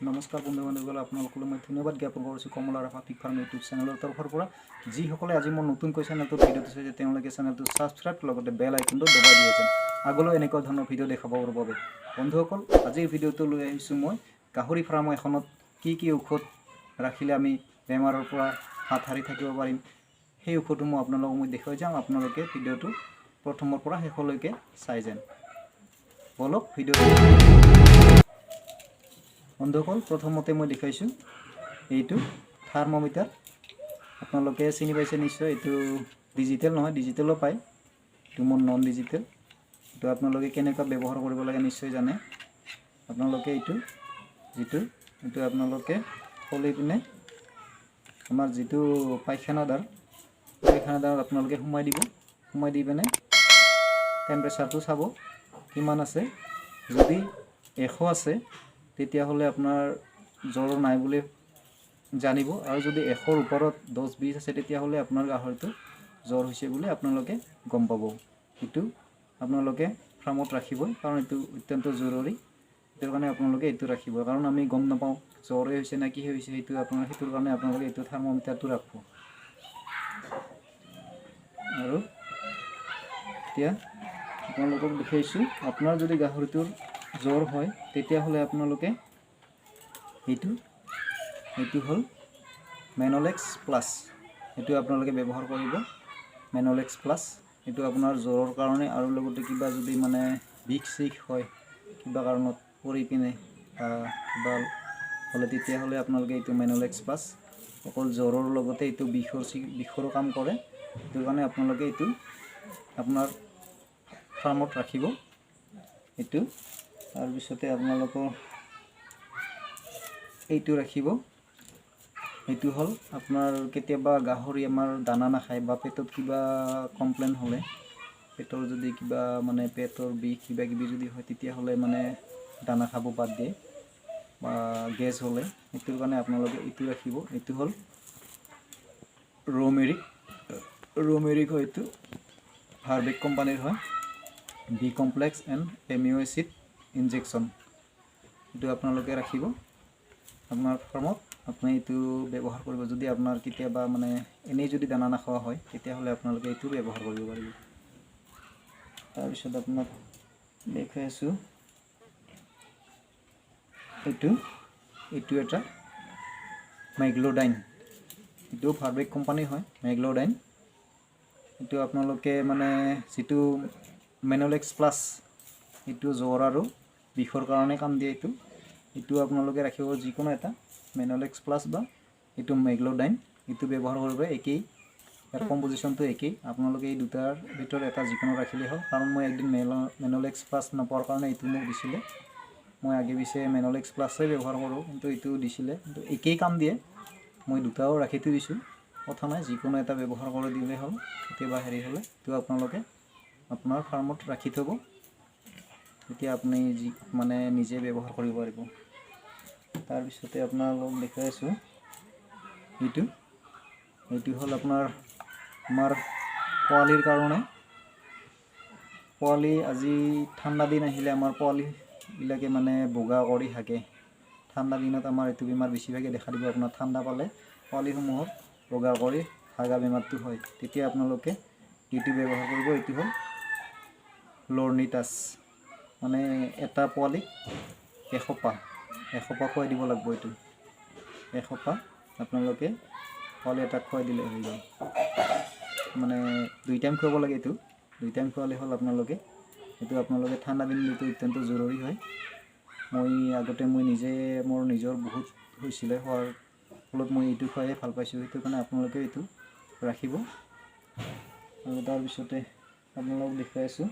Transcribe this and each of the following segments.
নমস্কাৰ বন্ধু বান্ধৱীসকল, আপোনালোকলৈ মই ধন্যবাদ জ্ঞাপন কৰিছোঁ কমলা ৰাভা পিক ফাৰ্ম ইউটিউব চেনেলৰ তৰফৰ পৰা। যিসকলে আজি মোৰ নতুনকৈ চেনেলটোৰ ভিডিঅ'টো চাইছে তেওঁলোকে চেনেলটো ছাবস্ক্ৰাইব লগতে বেল আইকনটো দবাই দিয়েছে আগলৈ এনেকুৱা ধৰণৰ ভিডিঅ' দেখাবৰ বাবে। বন্ধুসকল, আজিৰ ভিডিঅ'টো লৈ আহিছোঁ মই গাহৰি ফাৰ্ম এখনত কি ঔষধ ৰাখিলে আমি বেমাৰৰ পৰা হাত সাৰি থাকিব পাৰিম, সেই ঔষধটো মই আপোনালোকক দেখুৱাই যাম। আপোনালোকে ভিডিঅ'টো প্ৰথমৰ পৰা শেষলৈকে চাই যাম। বলক ভিডিঅ'টো। বন্ধুসকল, প্ৰথমতে মই দেখাইছোঁ এইটো থাৰ্মোমিটাৰ। আপোনালোকে চিনি পাইছে নিশ্চয়। এইটো ডিজিটেল নহয়, ডিজিটেলো পায়, এইটো মোৰ নন ডিজিটেল। এইটো আপোনালোকে কেনেকুৱা ব্যৱহাৰ কৰিব লাগে নিশ্চয় জানে। আপোনালোকে এইটো আপোনালোকে খুলি পিনে আমাৰ যিটো পায়খানাদাৰ আপোনালোকে সোমাই দিব। সোমাই দি পিনে টেম্পাৰেচাৰটো চাব কিমান আছে। যদি 100 আছে তেতিয়াহ'লে আপোনাৰ জ্বৰ নাই বুলি জানিব, আৰু যদি 100ৰ ওপৰত 10-20 আছে তেতিয়াহ'লে আপোনাৰ গাহৰিটো জ্বৰ হৈছে বুলি আপোনালোকে গম পাব। এইটো আপোনালোকে ফাৰ্মত ৰাখিবই, কাৰণ এইটো অত্যন্ত জৰুৰী। সেইটোৰ কাৰণে আপোনালোকে এইটো ৰাখিব, কাৰণ আমি গম নাপাওঁ জ্বৰে হৈছে নে কি হৈছে। সেইটোৰ কাৰণে আপোনালোকে এইটো থাৰ্মোমিটাৰটো ৰাখিব। আৰু এতিয়া আপোনালোকক দেখাইছোঁ, আপোনাৰ যদি গাহৰিটোৰ জ্বৰ হয় তেতিয়াহ'লে আপোনালোকে এইটো হ'ল মেনলেক্স প্লাছ। এইটো আপোনালোকে ব্যৱহাৰ কৰিব, মেনলেক্স প্লাছ। এইটো আপোনাৰ জ্বৰৰ কাৰণে, আৰু লগতে কিবা যদি মানে বিষ হয় কিবা কাৰণত পৰি পিনে কিবা হ'লে তেতিয়াহ'লে আপোনালোকে এইটো মেনলেক্স প্লাছ। অকল জ্বৰৰ লগতে এইটো বিষৰো কাম কৰে। সেইটো কাৰণে আপোনালোকে এইটো আপোনাৰ ফাৰ্মত ৰাখিব। এইটো তাৰপিছতে আপোনালোকৰ এইটো ৰাখিব। এইটো হ'ল আপোনাৰ কেতিয়াবা গাহৰি আমাৰ দানা নাখায় বা পেটত কিবা কমপ্লেইন হ'লে, পেটৰ যদি কিবা মানে পেটৰ বিষ কিবা কিবি যদি হয় তেতিয়াহ'লে মানে দানা খাব বাদ দিয়ে বা গেছ হ'লে, সেইটোৰ কাৰণে আপোনালোকে এইটো ৰাখিব। এইটো হ'ল ৰ'মেৰিক হয়। এইটো ভাৰ্বেক কোম্পানীৰ হয়, B complex and amino acid injection. এইটো আপোনালোকে ৰাখিব আপোনাৰ ফাৰ্মত। আপুনি এইটো ব্যৱহাৰ কৰিব। যদি আপোনাৰ কেতিয়াবা মানে এনেই যদি দানা নাখোৱা হয় তেতিয়াহ'লে আপোনালোকে এইটো ব্যৱহাৰ কৰিব পাৰিব। তাৰপিছত আপোনাক দেখাই আছোঁ এইটো এটা মেগলোডাইন। এইটো ভাৰ্বেক কোম্পানী হয়, মেগলোডাইন। এইটো আপোনালোকে মানে যিটো মেনলেক্স প্লাছ, এইটো জ্বৰ আৰু বিষৰ কাৰণে কাম দিয়ে। এইটো আপোনালোকে ৰাখিব যিকোনো এটা মেনলেক্স প্লাছ বা এইটো মেগলোডাইন। এইটো ব্যৱহাৰ কৰিব একেই, ইয়াৰ কম্পজিশ্যনটো একেই। আপোনালোকে এই দুটাৰ ভিতৰত এটা যিকোনো ৰাখিলেই হ'ল। কাৰণ মই একদিন মেনলেক্স প্লাছ নাপাৱাৰ কাৰণে এইটো মোক দিছিলে। মই আগে পিছে মেনলেক্স প্লাছেই ব্যৱহাৰ কৰোঁ, কিন্তু এইটো দিছিলে, কিন্তু একেই কাম দিয়ে। মই দুটাও ৰাখি থৈ দিছোঁ, কথা নাই, যিকোনো এটা ব্যৱহাৰ কৰি দিলেই হ'ল। কেতিয়াবা হেৰি হ'লে এইটো আপোনালোকে আপোনাৰ ফাৰ্মত ৰাখি থ'ব, তেতিয়া আপুনি মানে নিজে ব্যৱহাৰ কৰিব পাৰিব। তাৰপিছতে আপোনালোক দেখাই আছোঁ এইটো হ'ল আমাৰ পোৱালিৰ কাৰণে। পোৱালি আজি ঠাণ্ডা দিন আহিলে আমাৰ পোৱালিবিলাকে মানে বগা কৰি হাগে। ঠাণ্ডা দিনত আমাৰ এইটো বেমাৰ বেছিভাগে দেখা দিব। আপোনাৰ ঠাণ্ডা পালে পোৱালিসমূহৰ বগা কৰি হাগা বেমাৰটো হয়, তেতিয়া আপোনালোকে এইটো ব্যৱহাৰ কৰিব। এইটো হ'ল লৰ্নিটাছ, মানে এটা পোৱালিক 100 পাহ খুৱাই দিব লাগিব। এইটো 100 পাহ আপোনালোকে পোৱালি এটাক খুৱাই দিলে হৈ যায়। মানে 2 টাইম খুৱাব লাগে। এইটো 2 টাইম খুৱালে হ'ল আপোনালোকে। এইটো আপোনালোকে ঠাণ্ডা দিনত এইটো অত্যন্ত জৰুৰী হয়। আগতে মই নিজে মোৰ নিজৰ বহুত হৈছিলে, হোৱাৰ ফলত মই এইটো খুৱাই ভাল পাইছোঁ। সেইটো কাৰণে আপোনালোকে এইটো ৰাখিব। আৰু তাৰপিছতে আপোনালোকক দেখুৱাই আছোঁ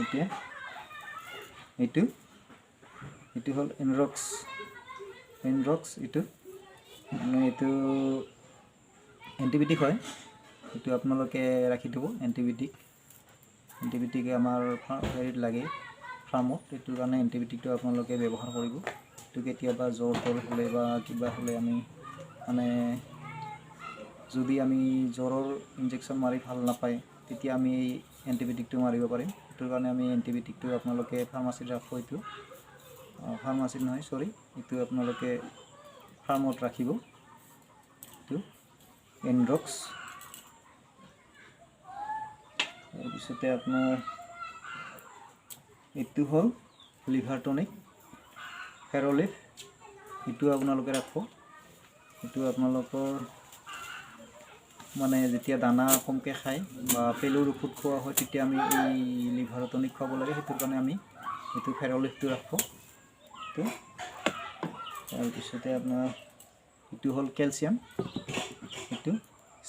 এতিয়া এইটো হ'ল এনৰক্স। এইটো এণ্টিবায়'টিক হয়। এইটো আপোনালোকে ৰাখি থ'ব। এণ্টিবায়'টিক আমাৰ হেৰিত লাগে ফাৰ্মত, এইটোৰ কাৰণে এণ্টিবায়'টিকটো আপোনালোকে ব্যৱহাৰ কৰিব। এইটো কেতিয়াবা জ্বৰ হ'লে বা কিবা হ'লে আমি মানে যদি আমি জ্বৰৰ ইনজেকশ্যন মাৰি ভাল নাপায় তেতিয়া আমি এই এণ্টিবায়'টিকটো মাৰিব পাৰিম। সেইটোৰ কাৰণে আমি এণ্টিবায়'টিকটো আপোনালোকে ফাৰ্মাচীত ৰাখোঁ। এইটো ফাৰ্মাচিত নহয় সৰি এইটো আপোনালোকে ফাৰ্মত ৰাখিব এইটো এনড্ৰক্স তাৰপিছতে আপোনাৰ এইটো হ'ল লিভাৰ টনিক ফেৰলিফ এইটো আপোনালোকে ৰাখিব এইটো আপোনালোকৰ মানে যেতিয়া দানা কমকৈ খায় বা পেলুৰ ঔষধ খোৱা হয় তেতিয়া আমি এই লিভাৰ টনিক খুৱাব লাগে সেইটোৰ কাৰণে আমি এইটো ফেৰলিফটো ৰাখিব এইটো তাৰপিছতে আপোনাৰ এইটো হ'ল কেলছিয়াম এইটো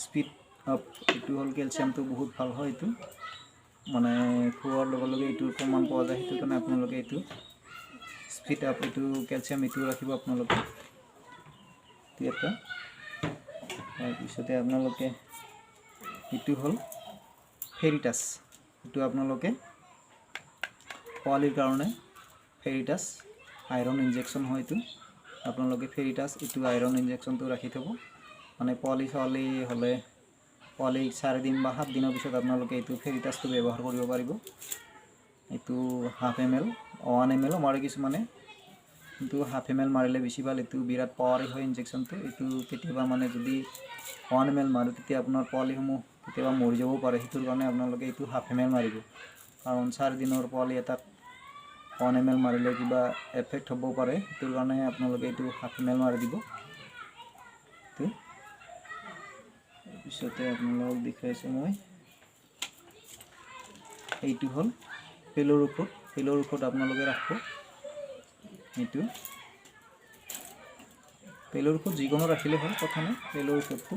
স্পীড আপ এইটো হ'ল কেলছিয়ামটো বহুত ভাল হয় এইটো মানে খোৱাৰ লগে লগে এইটোৰ প্ৰমাণ পোৱা যায় সেইটোৰ কাৰণে আপোনালোকে এইটো স্পীড আপ এইটো কেলছিয়াম এইটো ৰাখিব আপোনালোকে এইটো এটা তাৰপিছতে আপোনালোকে এইটো হ'ল ফেৰিটাছ এইটো আপোনালোকে পোৱালিৰ কাৰণে ফেৰিটাছ আইৰণ ইনজেকশ্যন হয় এইটো আপোনালোকে ফেৰিটাছ এইটো আইৰণ ইনজেকশ্যনটো ৰাখি থ'ব মানে পোৱালি ছোৱালী হ'লে পোৱালি 4 দিন বা 7 দিনৰ পিছত আপোনালোকে এইটো ফেৰিটাছটো ব্যৱহাৰ কৰিব পাৰিব এইটো হাফ ml 1 ml মাৰে কিছুমানে কিন্তু হাফ ml মাৰিলে বেছি ভাল এইটো বিৰাট পাৱাৰী হয় ইনজেকশ্যনটো এইটো কেতিয়াবা মানে যদি 1 ml মাৰে তেতিয়া আপোনাৰ পোৱালিসমূহ কেতিয়াবা মৰি যাব পাৰে সেইটোৰ কাৰণে আপোনালোকে এইটো হাফ ml মাৰিব কাৰণ 4 দিনৰ পোৱালি এটাক 1 ml মাৰিলে কিবা এফেক্ট হ'ব পাৰে সেইটোৰ কাৰণে আপোনালোকে এইটো হাফ ml মাৰি দিব এইটো পিছতে আপোনালোকক দেখাইছোঁ মই এইটো হ'ল পেলুৰ ঔষধ আপোনালোকে ৰাখিব এইটো পেলুৰ ঔষধ যিকোনো ৰাখিলে হ'ল কথা নাই পেলুৰ ঔষধটো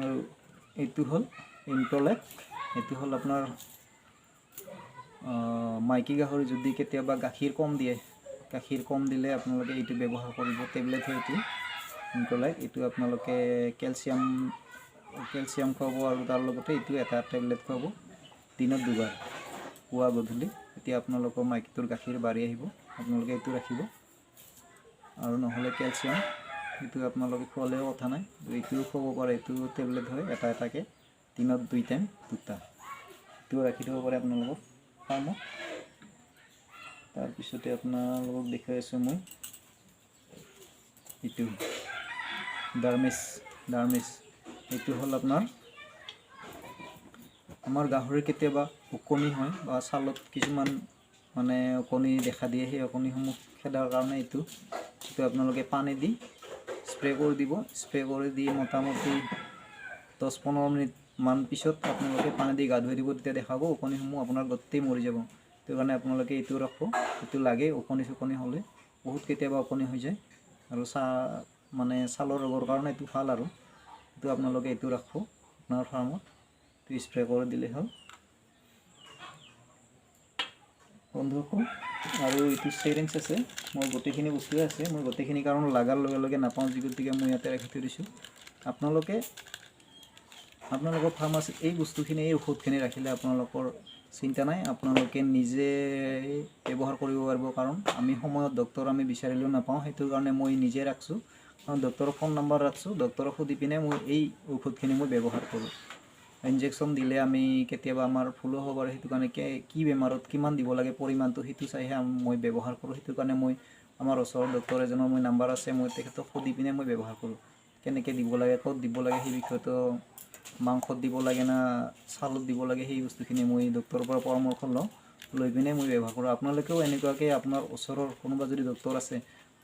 আৰু এইটো হ'ল ইণ্টলেক এইটো হ'ল আপোনাৰ মাইকী গাহৰি যদি কেতিয়াবা গাখীৰ কম দিলে আপোনালোকে এইটো ব্যৱহাৰ কৰিব টেবলেট হয় এইটো ইণ্টলেক এইটো আপোনালোকে কেলছিয়াম খুৱাব আৰু তাৰ লগতে এইটো এটা টেবলেট খুৱাব দিনত 2 বাৰ পুৱা গধূলি এতিয়া আপোনালোকৰ মাইকীটোৰ গাখীৰ বাঢ়ি আহিব আপোনালোকে এইটো ৰাখিব আৰু নহ'লে কেলছিয়াম এইটো আপোনালোকে খোৱালেও কথা নাই এইটোও খুৱাব পাৰে এইটো টেবলেট হয় এটাকে দিনত 2 টাইম 2টা এইটো ৰাখি থ'ব পাৰে আপোনালোকক ফাৰ্মত তাৰপিছতে আপোনালোকক দেখাই আছোঁ মই এইটো ডাৰ্মিছ এইটো হ'ল আপোনাৰ আমাৰ গাহৰিৰ কেতিয়াবা ওকণি হয় বা ছালত কিছুমান মানে ওকণি দেখা দিয়ে সেই ওকণিসমূহ খেদাৰ কাৰণে এইটো আপোনালোকে পানী দি স্প্ৰে কৰি দিব স্প্ৰে কৰি দি মোটামুটি 10-15 মিনিটমান পিছত আপোনালোকে পানী দি গা ধুই দিব তেতিয়া দেখাব ওকণিসমূহ আপোনাৰ গোটেই মৰি যাব সেইটো কাৰণে আপোনালোকে এইটো ৰাখিব এইটো লাগে ওকণি হ'লে বহুত কেতিয়াবা ওকণি হৈ যায় আৰু মানে ছালৰ ৰোগৰ কাৰণে এইটো ভাল আৰু এইটো আপোনালোকে এইটো ৰাখিব আপোনাৰ ফাৰ্মত এইটো স্প্ৰে কৰি দিলে হ'ল বন্ধুসকল আৰু এইটো চিৰিঞ্জ আছে মোৰ গোটেইখিনি বস্তুৱে আছে মই গোটেইখিনি কাৰণ লাগাৰ লগে লগে নাপাওঁ গতিকে মই ইয়াতে ৰাখি থৈ দিছোঁ আপোনালোকৰ ফাৰ্মাচীত এই বস্তুখিনি এই ঔষধখিনি ৰাখিলে আপোনালোকৰ চিন্তা নাই আপোনালোকে নিজে ব্যৱহাৰ কৰিব পাৰিব কাৰণ আমি সময়ত ডক্তৰ আমি বিচাৰিলেও নাপাওঁ সেইটোৰ কাৰণে মই নিজে ৰাখিছোঁ কাৰণ ডক্তৰৰ ফোন নম্বৰ ৰাখিছোঁ ডক্তৰক সুধি পিনে মই এই ঔষধখিনি মই ব্যৱহাৰ কৰোঁ ইনজেকশ্যন দিলে আমি কেতিয়াবা আমাৰ ভুলো হ'ব পাৰে সেইটো কাৰণে কি বেমাৰত কিমান দিব লাগে পৰিমাণটো সেইটো চাইহে মই ব্যৱহাৰ কৰোঁ সেইটো কাৰণে মই আমাৰ ওচৰৰ ডক্তৰ এজনৰ মই নাম্বাৰ আছে মই তেখেতক সুধি পিনে মই ব্যৱহাৰ কৰোঁ কেনেকৈ দিব লাগে ক'ত দিব লাগে সেই বিষয়টো মাংসত দিব লাগে না ছালত দিব লাগে সেই বস্তুখিনি মই ডক্তৰৰ পৰা পৰামৰ্শ লৈ পিনে মই ব্যৱহাৰ কৰোঁ আপোনালোকেও এনেকুৱাকৈ আপোনাৰ ওচৰৰ কোনোবা যদি ডক্তৰ আছে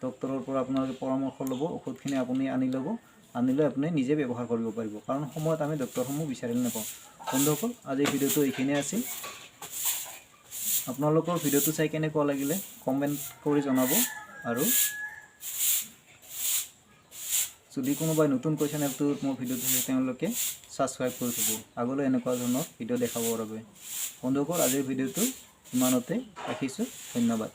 ডক্তৰৰ পৰা আপোনালোকে পৰামৰ্শ ল'ব ঔষধখিনি আপুনি আনি লৈ আপুনি নিজে ব্যৱহাৰ কৰিব পাৰিব কাৰণ সময়ত আমি ডক্তৰসমূহ বিচাৰিলে নাপাওঁ বন্ধুসকল আজিৰ ভিডিঅ'টো এইখিনিয়ে আছিল আপোনালোকৰ ভিডিঅ'টো চাই কেনেকুৱা লাগিলে কমেণ্ট কৰি জনাব আৰু যদি কোনোবাই নতুনকৈ চেনেলটোত মোৰ ভিডিঅ'টো চাই তেওঁলোকে ছাবস্ক্ৰাইব কৰি থ'ব আগলৈ এনেকুৱা ধৰণৰ ভিডিঅ' দেখাবৰ বাবে বন্ধুসকল আজিৰ ভিডিঅ'টো ইমানতে ৰাখিছোঁ ধন্যবাদ।